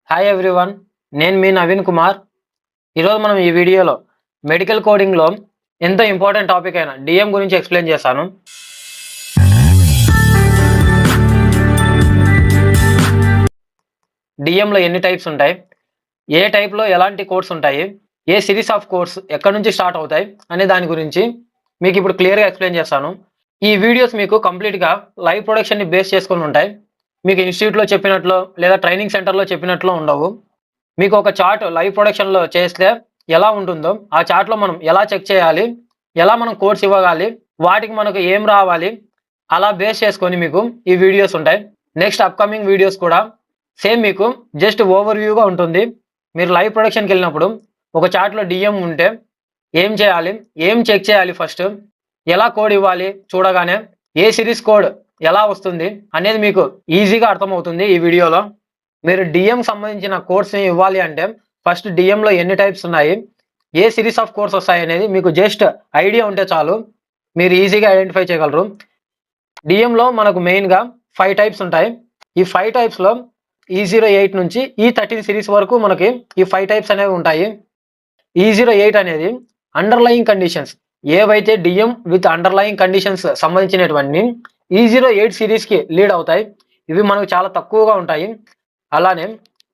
Hi everyone. నేను మీ నవీన్ కుమార్. ఈరోజు మనం ఈ వీడియోలో మెడికల్ కోడింగ్లో ఎంతో ఇంపార్టెంట్ టాపిక్ అయిన డిఎం గురించి ఎక్స్ప్లెయిన్ చేస్తాను. డిఎంలో ఎన్ని టైప్స్ ఉంటాయి, ఏ టైప్లో ఎలాంటి కోడ్స్ ఉంటాయి, ఏ సిరీస్ ఆఫ్ కోడ్స్ ఎక్కడి నుంచి స్టార్ట్ అవుతాయి అనే దాని గురించి మీకు ఇప్పుడు క్లియర్గా ఎక్స్ప్లెయిన్ చేస్తాను. ఈ వీడియోస్ మీకు కంప్లీట్గా లైవ్ ప్రొడక్షన్ని బేస్ చేసుకొని ఉంటాయి. మీకు ఇన్స్టిట్యూట్లో చెప్పినట్లు లేదా ట్రైనింగ్ సెంటర్లో చెప్పినట్లు ఉండవు. మీకు ఒక చార్ట్ లైవ్ ప్రొడక్షన్‌లో చేస్తే ఎలా ఉంటుందో, ఆ చార్ట్‌లో మనం ఎలా చెక్ చేయాలి, ఎలా మనం కోడ్స్ ఇవ్వగాలి, వాటికి మనకు ఏం రావాలి, అలా బేస్ చేసుకొని మీకు ఈ వీడియోస్ ఉంటాయి. నెక్స్ట్ అప్‌కమింగ్ వీడియోస్ కూడా సేమ్ మీకు జస్ట్ ఓవర్‌వ్యూగా ఉంటుంది. మీరు లైవ్ ప్రొడక్షన్‌కెళ్ళినప్పుడు ఒక చార్ట్‌లో డీఎం ఉంటే ఏం చేయాలి, ఏం చెక్ చేయాలి ఫస్ట్, ఎలా కోడ్ ఇవ్వాలి చూడగానే, ఏ సిరీస్ కోడ్ ఎలా వస్తుంది అనేది మీకు ఈజీగా అర్థమవుతుంది ఈ వీడియోలో. మీరు డిఎం సంబంధించిన కోర్స్‌ని ఇవ్వాలి అంటే ఫస్ట్ డిఎంలో ఎన్ని టైప్స్ ఉన్నాయి, ఏ సిరీస్ ఆఫ్ కోర్స్ వస్తాయనేది మీకు జస్ట్ ఐడియా ఉంటే చాలు. మీరు ఈజీగా ఐడెంటిఫై చేయగలరు. డిఎంలో మనకు మెయిన్‌గా 5 టైప్స్ ఉంటాయి. ఈ 5 టైప్స్‌లో E08 నుంచి E13 సిరీస్ వరకు మనకి ఈ 5 టైప్స్ అనేవి ఉంటాయి. E08 అనేది అండర్‌లయింగ్ కండిషన్స్ ఏవైతే డిఎం విత్ అండర్‌లయింగ్ కండిషన్స్ సంబంధించినటువన్నీ E08 సిరీస్‌కి లీడ్ అవుతాయి. ఇవి మనకు చాలా తక్కువగా ఉంటాయి. అలానే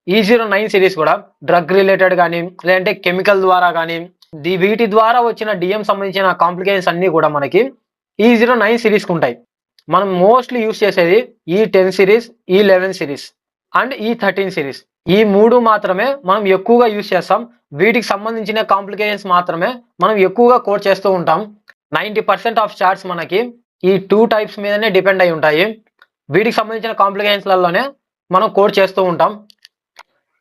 E09 సిరీస్ కూడా డ్రగ్ రిలేటెడ్ గానీ, లేదంటే కెమికల్ ద్వారా గానీ, వీటి ద్వారా వచ్చిన డిఎం సంబంధించిన కాంప్లికేషన్స్ అన్నీ కూడా మనకి E09 సిరీస్‌కి ఉంటాయి. మనం మోస్ట్‌లీ యూజ్ చేసేది E10 series, E11 series and E13 series. ఈ 3 మాత్రమే మనం ఎక్కువగా యూజ్ చేస్తాం. వీటికి సంబంధించిన కాంప్లికేషన్స్ మాత్రమే మనం ఎక్కువగా కోడ్ చేస్తూ ఉంటాం. 90% ఆఫ్ చార్ట్స్ మనకి ఈ 2 టైప్స్ మీదనే డిపెండ్ అయి ఉంటాయి. వీటికి సంబంధించిన కాంప్లికేషన్స్‌లలోనే మనం కోడ్ చేస్తూ ఉంటాం.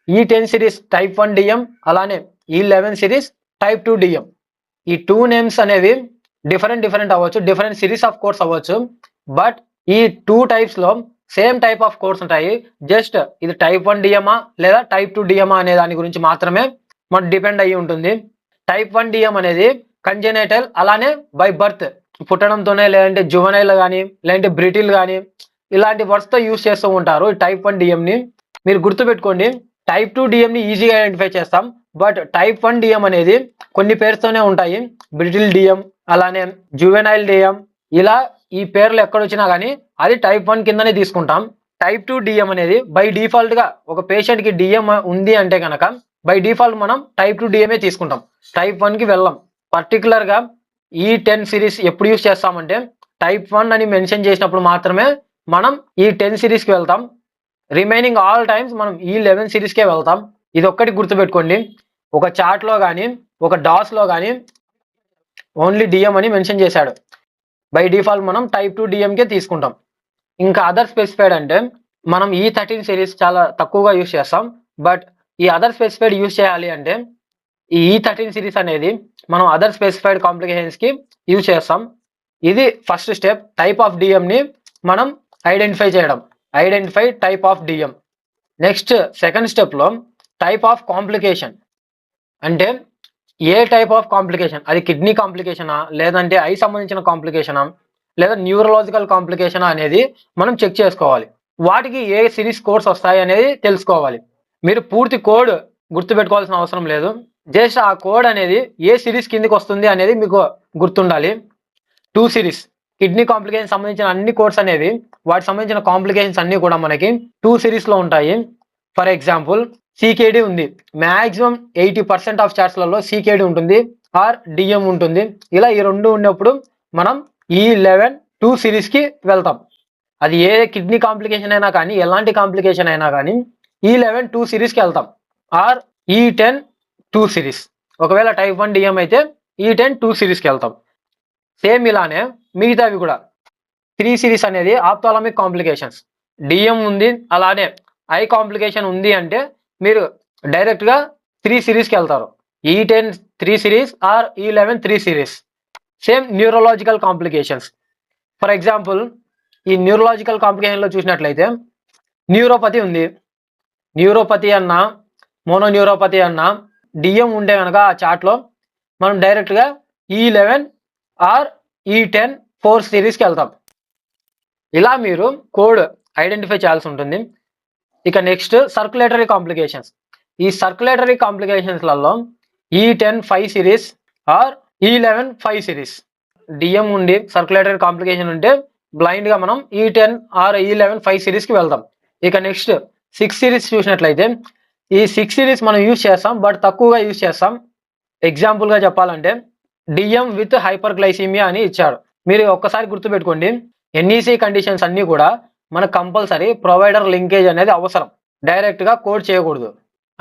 E10 సిరీస్ టైప్ 1 డిఎం, అలానే E11 సిరీస్ టైప్ 2 డిఎం. ఈ 2 నేమ్స్ అనేవి డిఫరెంట్ అవ్వచ్చు. డిఫరెంట్ సిరీస్ ఆఫ్ కోడ్స్ అవ్వచ్చు. బట్ ఈ 2 టైప్స్‌లో సేమ్ టైప్ ఆఫ్ కోడ్స్ ఉంటాయి. జస్ట్ ఇది టైప్ 1 డిఎమా లేదా టైప్ 2 డిఎమా అనే దాని గురించి మాత్రమే మనకు డిపెండ్ అయ్యి ఉంటుంది. టైప్ 1 డిఎం అనేది కంజెనైటల్, అలానే బై బర్త్ పుట్టడంతోనే, లేదంటే జువెనైల్ గానీ, లేదంటే బ్రిటిల్ గానీ ఇలాంటి వర్డ్స్‌తో యూజ్ చేస్తూ ఉంటారు ఈ టైప్ 1 డిఎంని. మీరు గుర్తుపెట్టుకోండి, టైప్ 2 డిఎంని ఈజీగా ఐడెంటిఫై చేస్తాం. బట్ టైప్ 1 డిఎం అనేది కొన్ని పేర్లతోనే ఉంటాయి. బ్రిటిల్ డిఎం, అలానే జువెనైల్ డిఎం, ఇలా ఈ పేర్లు ఎక్కడొచ్చినా గానీ అది టైప్ 1 కిందనే తీసుకుంటాం. టైప్ 2 డిఎం అనేది బై డిఫాల్ట్‌గా ఒక పేషెంట్‌కి డిఎం ఉంది అంటే గనక బై డిఫాల్ట్ మనం టైప్ 2 డిఎమే తీసుకుంటాం. టైప్ 1కి వెళ్ళం. పర్టిక్యులర్‌గా E10 సిరీస్ ఎప్పుడు యూజ్ చేస్తామంటే టైప్ 1 అని మెన్షన్ చేసినప్పుడు మాత్రమే మనం E10 సిరీస్‌కి వెళ్తాం. రిమైనింగ్ ఆల్ టైమ్స్ మనం E11 సిరీస్‌కే వెళ్తాం. ఇదొక్కటి గుర్తుపెట్టుకోండి. ఒక చార్ట్‌లో గానీ, ఒక డాస్‌లో గానీ ఓన్లీ డిఎం అని మెన్షన్ చేశాడు. బై డిఫాల్ట్ మనం టైప్ 2 డిఎంకే తీసుకుంటాం. ఇంకా అదర్ స్పెసిఫైడ్ అంటే మనం E13 సిరీస్ చాలా తక్కువగా యూజ్ చేస్తాం. బట్ ఈ అదర్ స్పెసిఫైడ్ యూజ్ చేయాలి అంటే ఈ E13 సిరీస్ అనేది మనం అదర్ స్పెసిఫైడ్ కాంప్లికేషన్స్‌కి యూజ్ చేస్తాం. ఇది ఫస్ట్ స్టెప్ టైప్ ఆఫ్ డిఎంని మనం ఐడెంటిఫై చేయడం. Identify type of DM. Next second స్టెప్‌లో టైప్ ఆఫ్ కాంప్లికేషన్ అంటే ఏ టైప్ ఆఫ్ కాంప్లికేషన్, అది కిడ్నీ కాంప్లికేషనా, లేదంటే ఐ సంబంధించిన కాంప్లికేషనా, లేదా న్యూరలాజికల్ కాంప్లికేషనా అనేది మనం చెక్ చేసుకోవాలి. వాటికి ఏ సిరీస్ కోడ్స్ వస్తాయి అనేది తెలుసుకోవాలి. మీరు పూర్తి కోడ్ గుర్తుపెట్టుకోవాల్సిన అవసరం లేదు. జస్ట్ ఆ కోడ్ అనేది ఏ సిరీస్ కిందకి వస్తుంది అనేది మీకు గుర్తుండాలి. 2 సిరీస్ కిడ్నీ కాంప్లికేషన్ సంబంధించిన అన్ని కోడ్స్ అనేవి, వాటికి సంబంధించిన కాంప్లికేషన్స్ అన్నీ కూడా మనకి 2 సిరీస్‌లో ఉంటాయి. ఫర్ ఎగ్జాంపుల్ సీకేడీ ఉంది. మాక్సిమం 80% ఆఫ్ చార్ట్స్‌లలో సీకేడీ ఉంటుంది ఆర్ డిఎం ఉంటుంది. ఇలా ఈ 2 ఉన్నప్పుడు మనం E11 2 సిరీస్‌కి వెళ్తాం. అది ఏ కిడ్నీ కాంప్లికేషన్ అయినా కానీ, ఎలాంటి కాంప్లికేషన్ అయినా గానీ E11 2 సిరీస్‌కి వెళ్తాం. Or E10 2 series. ఒకవేళ టైప్ 1 డిఎం అయితే E10 2 సిరీస్‌కి వెళ్తాం. సేమ్ ఇలానే మిగతావి కూడా 3 సిరీస్ అనేది ఆప్థాలమిక్ కాంప్లికేషన్స్. డిఎం ఉంది, అలానే ఐ కాంప్లికేషన్ ఉంది అంటే మీరు డైరెక్ట్‌గా 3 సిరీస్‌కెళ్తారు. E10 3 series or E11 3 series. Same neurological complications. For example ఈ న్యూరలాజికల్ కాంప్లికేషన్‌లో చూసినట్లయితే న్యూరోపతి ఉంది. న్యూరోపతి అన్నా, మోనోన్యూరోపతి అన్నా డిఎం ఉంటే గనక ఆ చార్ట్‌లో మనం డైరెక్ట్‌గా E11 ఆర్ E10 4 సిరీస్‌కెళ్తాం. ఇలా మీరు కోడ్ ఐడెంటిఫై చేయాల్సి ఉంటుంది. ఇక నెక్స్ట్ సర్క్యులేటరీ కాంప్లికేషన్స్. ఈ సర్క్యులేటరీ కాంప్లికేషన్స్లలో E10 5 series or E11 5 series. DM ఉండి సర్క్యులేటరీ కాంప్లికేషన్ ఉంటే బ్లైండ్ గా మనం E10 ఆర్ E11 5 సిరీస్ కి వెళ్దాం. ఇక నెక్స్ట్ 6 సిరీస్ చూసినట్లయితే ఈ 6 సిరీస్ మనం యూజ్ చేస్తాం, బట్ తక్కువగా యూజ్ చేస్తాం. ఎగ్జాంపుల్ గా చెప్పాలంటే డిఎం విత్ హైపర్ గ్లైసీమియా అని ఇచ్చాడు. మీరు ఒక్కసారి గుర్తుపెట్టుకోండి, ఎన్ఈసి కండిషన్స్ అన్ని కూడా మనకు కంపల్సరీ ప్రొవైడర్ లింకేజ్ అనేది అవసరం. డైరెక్ట్ గా కోడ్ చేయకూడదు,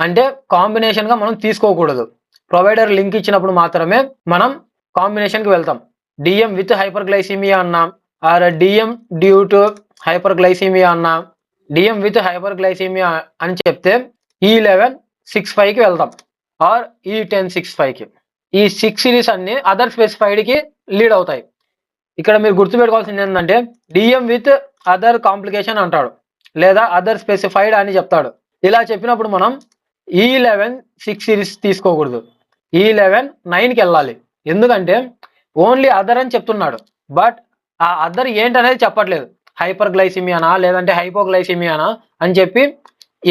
అంటే కాంబినేషన్ గా మనం తీసుకోకూడదు. ప్రొవైడర్ లింక్ ఇచ్చినప్పుడు మాత్రమే మనం కాంబినేషన్ కి వెళ్తాం. డిఎం విత్ హైపర్ గ్లైసీమియా అన్నా, or DM due to hyperglycaemia అన్నా, డిఎం విత్ హైపర్ గ్లైసీమియా అని చెప్తే E11 6.5 కి వెళ్తాం, ఆర్ E10 6.5 కి. ఈ 6 సిరీస్ అన్ని అదర్ స్పెసిఫైడ్ కి లీడ్ అవుతాయి. ఇక్కడ మీరు గుర్తుపెట్టుకోవాల్సింది ఏంటంటే డిఎం విత్ అదర్ కాంప్లికేషన్ అంటాడు, లేదా అదర్ స్పెసిఫైడ్ అని చెప్తాడు. ఇలా చెప్పినప్పుడు మనం E11 6 సిరీస్ తీసుకోకూడదు, E11 9కి వెళ్ళాలి. ఎందుకంటే ఓన్లీ అదర్ అని చెప్తున్నాడు, బట్ ఆ అదర్ ఏంటనేది చెప్పట్లేదు. హైపర్ గ్లైసిమియానా లేదంటే హైపోగ్లైసిమియానా అని చెప్పి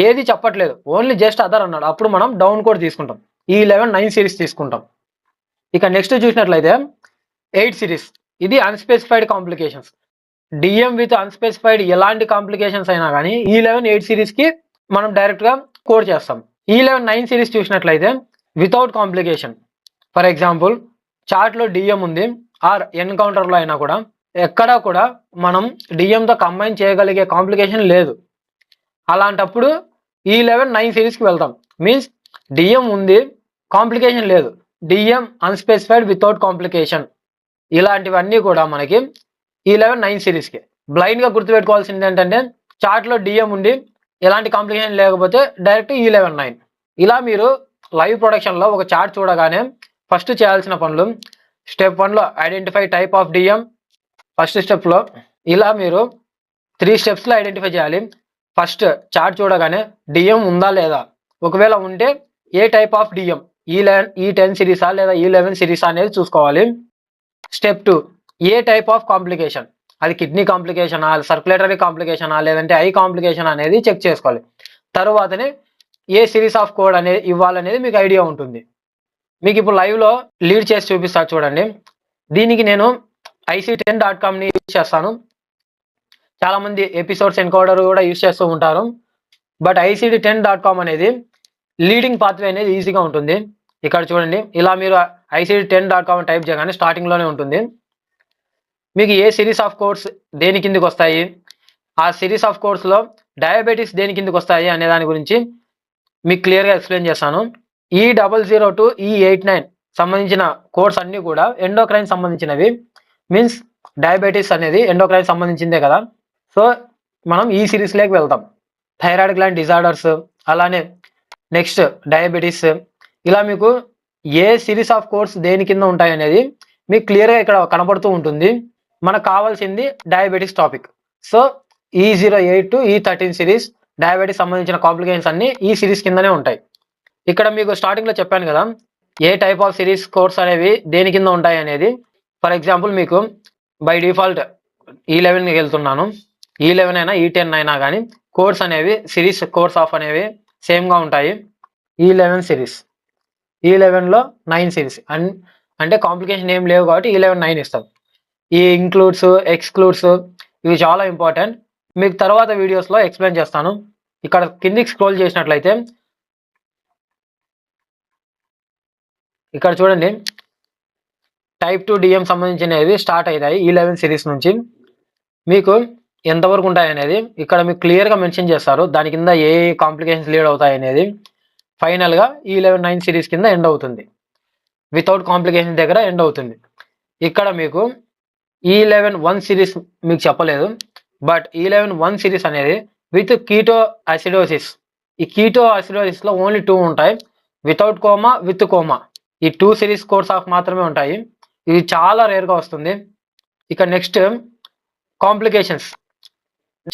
ఏది చెప్పట్లేదు, ఓన్లీ జస్ట్ అదర్ అన్నాడు. అప్పుడు మనం డౌన్ కోడ్ తీసుకుంటాం, E11 9 సిరీస్ తీసుకుంటాం. ఇక నెక్స్ట్ చూసినట్లయితే 8 సిరీస్. ఇది unspecified complications. DM with unspecified ఎలాంటి కాంప్లికేషన్స్ అయినా కానీ E11 8 సిరీస్ కి మనం డైరెక్ట్ గా కోడ్ చేస్తాం. E11 9 సిరీస్ చూసినట్లయితే without complication. For example chart లో డిఎం ఉంది, ఆర్ ఎన్కౌంటర్ లో అయినా కూడా ఎక్కడా కూడా మనం డిఎంతో కంబైన్ చేయగలిగే కాంప్లికేషన్ లేదు. అలాంటప్పుడు E11 9 సిరీస్ కి వెళ్తాం. మీన్స్ డిఎం ఉంది, కాంప్లికేషన్ లేదు, డిఎం అన్స్పెసిఫైడ్ వితౌట్ కాంప్లికేషన్. ఇలాంటివన్నీ కూడా మనకి E11 9 సిరీస్ కి. బ్లైండ్ గా గుర్తుపెట్టుకోవాల్సింది ఏంటంటే చార్ట్ లో డిఎం ఉండి ఎలాంటి కాంప్లికేషన్ లేకపోతే డైరెక్ట్ E11 9. ఇలా మీరు లైవ్ ప్రొడక్షన్ లో ఒక చార్ట్ చూడగానే ఫస్ట్ చేయాల్సిన పనులు, స్టెప్ 1 లో identify type of DM. First step లో ఇలా మీరు 3 స్టెప్స్ లో ఐడెంటిఫై చేయాలి. ఫస్ట్ చార్ట్ చూడగానే డిఎం ఉందా లేదా, ఒకవేళ ఉంటే ఏ టైప్ ఆఫ్ డిఎం, E10 సిరీసా లేదా E11 సిరీసా అనేది చూసుకోవాలి. Step 2 A type of complication, అది కిడ్నీ కాంప్లికేషనా, సర్క్యులేటరీ కాంప్లికేషనా, లేదంటే ఐ కాంప్లికేషన్ అనేది చెక్ చేసుకోవాలి. తరువాతనే ఏ సిరీస్ ఆఫ్ కోడ్ అనేది ఇవ్వాలనేది మీకు ఐడియా ఉంటుంది. మీకు ఇప్పుడు లైవ్ లో లీడ్ చేసి చూపిస్తా చూడండి. దీనికి నేను IC10.com ని యూజ్ చేస్తాను. చాలా మంది ఎపిసోడ్స్ ఎన్కోడర్ కూడా యూజ్ చేస్తూ ఉంటారు, బట్ ICD10.com అనేది లీడింగ్ పాత్వే అనేది ఈజీగా ఉంటుంది. ఇక్కడ చూడండి, ఇలా మీరు ICD10.com టైప్ చేయగానే స్టార్టింగ్ లోనే ఉంటుంది. మీకు ఏ సిరీస్ ఆఫ్ కోడ్స్ దేని కిందకి వస్తాయి, ఆ సిరీస్ ఆఫ్ కోడ్స్ లో డయాబెటీస్ దేని కిందకి వస్తాయి అనే దాని గురించి మీకు క్లియర్ గా ఎక్స్ప్లెయిన్ చేస్తాను. E00 to E89 సంబంధించిన కోడ్స్ అన్ని కూడా ఎండోక్రైన్ సంబంధించినవి. మీన్స్ డయాబెటీస్ అనేది ఎండోక్రైన్ సంబంధించిందే కదా, సో మనం ఈ సిరీస్ లోకి వెళ్తాం. థైరాయిడ్ గ్లాండ్ డిజార్డర్స్, అలానే నెక్స్ట్ డయాబెటీస్, ఇలా మీకు ఏ సిరీస్ ఆఫ్ కోడ్స్ దేని కింద ఉంటాయి అనేది మీకు క్లియర్ గా ఇక్కడ కనబడుతూ ఉంటుంది. మనకు కావాల్సింది diabetes topic. So E08 to E13 series diabetes సంబంధించిన కాంప్లికేషన్స్ అన్ని ఈ సిరీస్ కిందనే ఉంటాయి. ఇక్కడ మీకు స్టార్టింగ్ లో చెప్పాను కదా ఏ టైప్ ఆఫ్ సిరీస్ కోడ్స్ అనేవి దేని కింద ఉంటాయి అనేది. ఫర్ ఎగ్జాంపుల్ మీకు బై డిఫాల్ట్ E11కి వెళ్తున్నాను, E11 అయినా E10 అయినా కానీ కోడ్స్ అనేవి సిరీస్ కోడ్స్ ఆఫ్ అనేవి సేమ్ గా ఉంటాయి. E11 సిరీస్, E11 లో 9 సిరీస్ అంటే కాంప్లికేషన్ ఏం లేవు కాబట్టి E11 9 ఇస్తాం. ఈ ఇంక్లూడ్స్ ఎక్స్క్లూడ్స్ ఇవి చాలా ఇంపార్టెంట్, మీకు తర్వాత వీడియోస్ లో ఎక్స్ప్లెయిన్ చేస్తాను. ఇక్కడ కిందికి స్క్రోల్ చేసినట్లయితే ఇక్కడ చూడండి, టైప్ 2 డిఎం సంబంధించినవి స్టార్ట్ అవుతాయి E11 సిరీస్ నుంచి. మీకు ఎంతవరకు ఉంటాయి అనేది ఇక్కడ మీకు క్లియర్ గా మెన్షన్ చేస్తారు, దాని కింద ఏ కాంప్లికేషన్స్ లీడ్ అవుతాయి అనేది. ఫైనల్ గా E11 9 సిరీస్ కింద ఎండ్ అవుతుంది, వితౌట్ కాంప్లికేషన్ దగ్గర ఎండ్ అవుతుంది. ఇక్కడ మీకు E11 1 సిరీస్ మీకు చెప్పలేదు, బట్ E11 1 సిరీస్ అనేది విత్ కీటో అసిడోసిస్. ఈ కీటో అసిడోసిస్ లో ఓన్లీ 2 ఉంటాయి, వితౌట్ కోమా, విత్ కోమా. ఈ 2 సిరీస్ కోర్స్ ఆఫ్ మాత్రమే ఉంటాయి, ఇది చాలా రేర్ గా వస్తుంది. ఇక నెక్స్ట్ కాంప్లికేషన్స్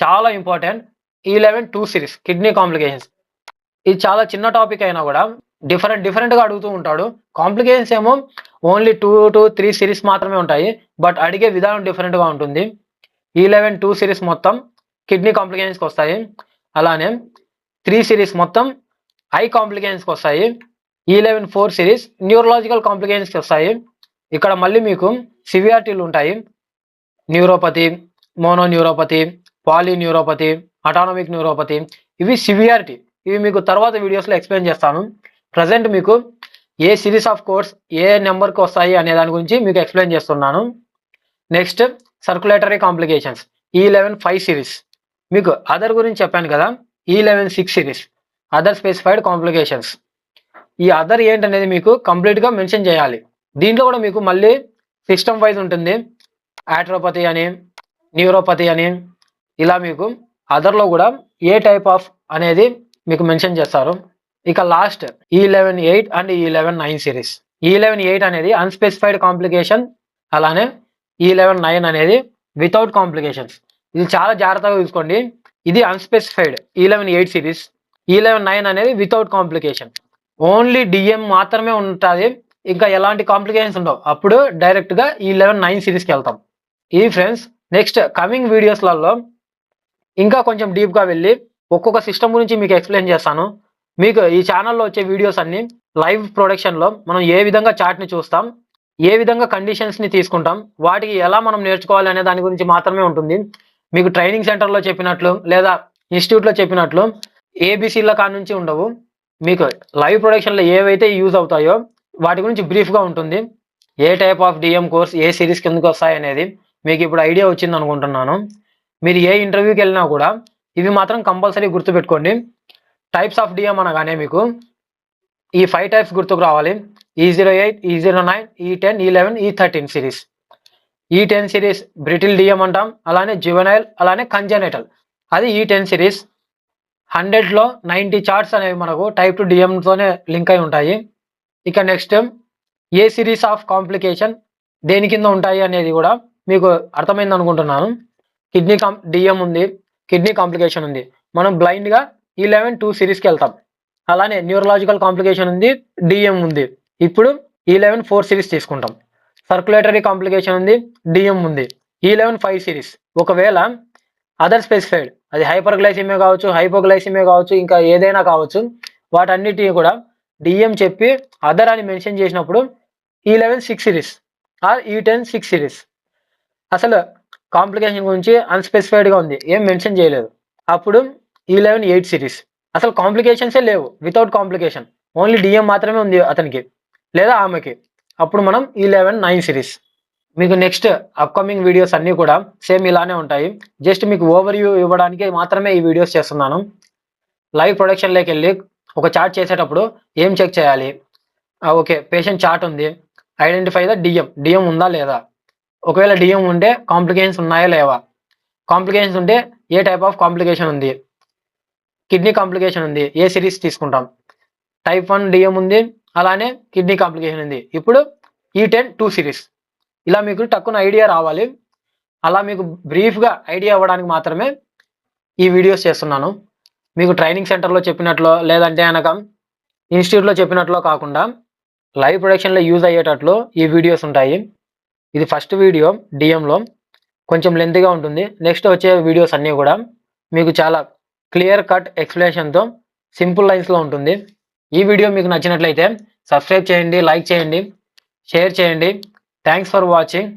చాలా important. E11 2 series kidney complications, ఇది చాలా చిన్న టాపిక్ అయినా కూడా డిఫరెంట్ గా అడుగుతూ ఉంటాడు. కాంప్లికేషన్స్ ఏమో ఓన్లీ 2 to 3 సిరీస్ మాత్రమే ఉంటాయి, బట్ అడిగే విధానం డిఫరెంట్ గా ఉంటుంది. E11 2 సిరీస్ మొత్తం కిడ్నీ కాంప్లికేషన్స్కి వస్తాయి. అలానే 3 సిరీస్ మొత్తం ఐ కాంప్లికేషన్స్కి వస్తాయి. E11 4 సిరీస్ న్యూరలాజికల్ కాంప్లికేషన్స్కి వస్తాయి. ఇక్కడ మళ్ళీ మీకు సివియారిటీలు ఉంటాయి. Neuropathy, mononeuropathy, polyneuropathy, autonomic neuropathy, ఇవి సివియారిటీ. ఇవి మీకు తర్వాత వీడియోస్లో ఎక్స్ప్లెయిన్ చేస్తాను. ప్రజెంట్ మీకు ఏ సిరీస్ ఆఫ్ కోర్స్ ఏ నెంబర్కి వస్తాయి అనే దాని గురించి మీకు ఎక్స్ప్లెయిన్ చేస్తున్నాను. Next circulatory complications E11 5 series. మీకు అదర్ గురించి చెప్పాను కదా, E11 6 series other specified complications. ఈ అదర్ ఏంటనేది మీకు కంప్లీట్గా మెన్షన్ చేయాలి. దీంట్లో కూడా మీకు మళ్ళీ సిస్టమ్ వైజ్ ఉంటుంది. ఆట్రోపతి అని, న్యూరోపతి అని, ఇలా మీకు అదర్లో కూడా ఏ టైప్ ఆఫ్ అనేది మీకు మెన్షన్ చేస్తారు. ఇక last E11 8 and E11 9 series. E11 8 అనేది అన్స్పెసిఫైడ్ కాంప్లికేషన్, అలానే E11 9 అనేది వితౌట్ కాంప్లికేషన్స్. ఇది చాలా జాగ్రత్తగా చూసుకోండి. ఇది అన్స్పెసిఫైడ్ E11 8 సిరీస్, E11 9 అనేది వితౌట్ కాంప్లికేషన్. ఓన్లీ డిఎం మాత్రమే ఉంటుంది, ఇంకా ఎలాంటి కాంప్లికేషన్స్ ఉండవు. అప్పుడు డైరెక్ట్గా E11 9 సిరీస్కి వెళ్తాం. ఇది ఫ్రెండ్స్. నెక్స్ట్ కమింగ్ వీడియోస్లలో ఇంకా కొంచెం డీప్గా వెళ్ళి ఒక్కొక్క సిస్టమ్ గురించి మీకు ఎక్స్ప్లెయిన్ చేస్తాను. మీకు ఈ ఛానల్లో వచ్చే వీడియోస్ అన్ని లైవ్ ప్రొడక్షన్లో మనం ఏ విధంగా చార్ట్ని చూస్తాం, ఏ విధంగా కండిషన్స్ని తీసుకుంటాం, వాటికి ఎలా మనం నేర్చుకోవాలి అనే దాని గురించి మాత్రమే ఉంటుంది. మీకు ట్రైనింగ్ సెంటర్లో చెప్పినట్లు లేదా ఇన్స్టిట్యూట్లో చెప్పినట్లు ఏబిసిల కాడి నుంచి ఉండవు. మీకు లైవ్ ప్రొడక్షన్లో ఏవైతే యూజ్ అవుతాయో వాటి గురించి బ్రీఫ్గా ఉంటుంది. ఏ టైప్ ఆఫ్ డిఎం కోర్స్ ఏ సిరీస్ కిందకి వస్తాయి అనేది మీకు ఇప్పుడు ఐడియా వచ్చింది అనుకుంటున్నాను. మీరు ఏ ఇంటర్వ్యూకి వెళ్ళినా కూడా ఇవి మాత్రం కంపల్సరీ గుర్తుపెట్టుకోండి. టైప్స్ ఆఫ్ డిఎం అనగానే మీకు ఈ 5 టైప్స్ గుర్తుకు రావాలి. E08, E09, E10, E11, E13 series. E10 series brittle DM అంటాం, అలానే జువెనైల్, అలానే కంజెనిటల్. అది E10 సిరీస్. 100లో 90 చార్ట్స్ అనేవి మనకు టైప్ 2 డిఎంతోనే లింక్ అయి ఉంటాయి. ఇక next A series of complication దేని కింద ఉంటాయి అనేది కూడా మీకు అర్థమైంది అనుకుంటున్నాను. కిడ్నీ డిఎం ఉంది, కిడ్నీ కాంప్లికేషన్ ఉంది. మనం బ్లైండ్గా E11 2 సిరీస్కి వెళ్తాం. అలానే న్యూరలాజికల్ కాంప్లికేషన్ ఉంది, డిఎం ఉంది. ఇప్పుడు E11 4 సిరీస్ తీసుకుంటాం. సర్క్యులేటరీ కాంప్లికేషన్ ఉంది, డిఎం ఉంది. E11 5 series. ఒకవేళ అదర్ స్పెసిఫైడ్, అది హైపర్ గ్లైసిమియా కావచ్చు, హైపోగ్లైసిమియా కావచ్చు, ఇంకా ఏదైనా కావచ్చు, వాటన్నిటిని కూడా డిఎం చెప్పి అదర్ అని మెన్షన్ చేసినప్పుడు E11 6 series or E10 6 series. అసలు కాంప్లికేషన్ గురించి అన్స్పెసిఫైడ్గా ఉంది, ఏం మెన్షన్ చేయలేదు. అప్పుడు E11 8 సిరీస్. అసలు కాంప్లికేషన్సే లేవు, వితౌట్ కాంప్లికేషన్, ఓన్లీ డిఎం మాత్రమే ఉంది అతనికి లేదా ఆమెకి. అప్పుడు మనం E11 9 సిరీస్. మీకు నెక్స్ట్ అప్కమింగ్ వీడియోస్ అన్నీ కూడా సేమ్ ఇలానే ఉంటాయి. జస్ట్ మీకు ఓవర్ వ్యూ ఇవ్వడానికి మాత్రమే ఈ వీడియోస్ చేస్తున్నాను. లైవ్ ప్రొడక్షన్లోకి వెళ్ళి ఒక చార్ట్ చేసేటప్పుడు ఏం చెక్ చేయాలి? ఓకే, పేషెంట్ చార్ట్ ఉంది, ఐడెంటిఫై ద డిఎం ఉందా లేదా? ఒకవేళ డిఎం ఉంటే కాంప్లికేషన్స్ ఉన్నాయా లేవా? కాంప్లికేషన్స్ ఉంటే ఏ టైప్ ఆఫ్ కాంప్లికేషన్ ఉంది? కిడ్నీ కాంప్లికేషన్ ఉంది, ఏ సిరీస్ తీసుకుంటాం? టైప్ 1 డిఎం ఉంది, అలానే కిడ్నీ కాంప్లికేషన్ ఉంది. ఇప్పుడు E10 2 సిరీస్. ఇలా మీకు టక్కున ఐడియా రావాలి. అలా మీకు బ్రీఫ్గా ఐడియా అవ్వడానికి మాత్రమే ఈ వీడియోస్ చేస్తున్నాను. మీకు ట్రైనింగ్ సెంటర్లో చెప్పినట్లో లేదంటే కనుక ఇన్స్టిట్యూట్లో చెప్పినట్లో కాకుండా లైవ్ ప్రొడక్షన్లో యూజ్ అయ్యేటట్లు ఈ వీడియోస్ ఉంటాయి. ఇది ఫస్ట్ వీడియో డిఎంలో, కొంచెం లెంతీగా ఉంటుంది. నెక్స్ట్ వచ్చే వీడియోస్ అన్నీ కూడా మీకు చాలా క్లియర్ కట్ ఎక్స్ప్లెనేషన్తో సింపుల్ లైన్స్లో ఉంటుంది. ఈ వీడియో మీకు నచ్చినట్లయితే సబ్స్క్రైబ్ చేయండి, లైక్ చేయండి, షేర్ చేయండి. Thanks for watching.